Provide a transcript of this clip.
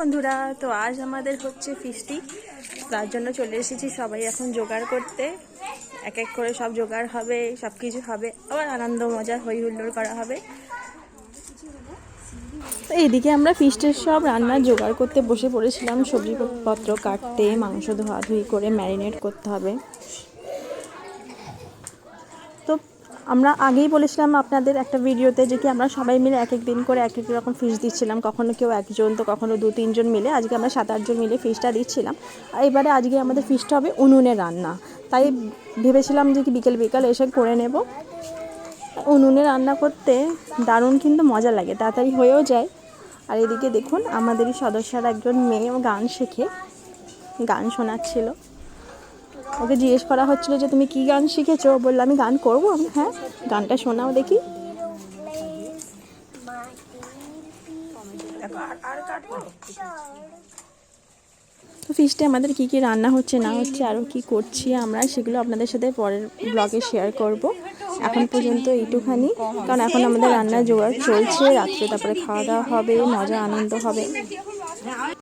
বন্ধুরা, তো আজ আমাদের হচ্ছে ফিস্টি, তার জন্য চলে এসেছি সবাই এখন জোগাড় করতে। এক এক করে সব জোগাড় হবে, সব কিছু হবে, আবার আনন্দ মজা হই হুল্লোড় করা হবে। তো এইদিকে আমরা ফিস্টের সব রান্নার জোগাড় করতে বসে পড়েছিলাম। সবজিপত্র কাটতে, মাংস ধোয়াধুয়ি করে ম্যারিনেট করতে হবে। তো আমরা আগেই বলেছিলাম আপনাদের একটা ভিডিওতে যে কি আমরা সবাই মিলে এক এক দিন করে এক এক রকম ফিশ দিচ্ছিলাম। কখনো কেউ একজন, তো কখনো 2-3 জন মিলে। আজকে আমরা 7-8 জন মিলে ফিশটা দিচ্ছিলাম। আর এবারে আজকে আমাদের ফিশটা হবে উনুনে রান্না, তাই ভেবেছিলাম যে কি বিকেল বিকাল এসে করে নেব। উনুনে রান্না করতে দারুণ কিন্তু মজা লাগে, তাড়াতাড়ি হয়েও যায়। আর এদিকে দেখুন আমাদেরই সদস্যর একজন মেয়ে গান শেখে, গান শোনাচ্ছিল। ওকে জিজ্ঞেস করা হচ্ছিল যে তুমি কি গান শিখেছো, বললো আমি গান করবো। হ্যাঁ, গানটা শোনাও দেখি। তো ফিস্টে আমাদের কি কি রান্না হচ্ছে না হচ্ছে, আরও কি করছি আমরা, সেগুলো আপনাদের সাথে পরের ব্লগে শেয়ার করব। এখন পর্যন্ত এইটুখানি, কারণ এখন আমাদের রান্নার জোগাড় চলছে। রাত্রে তারপরে খাওয়া দাওয়া হবে, মজা আনন্দ হবে।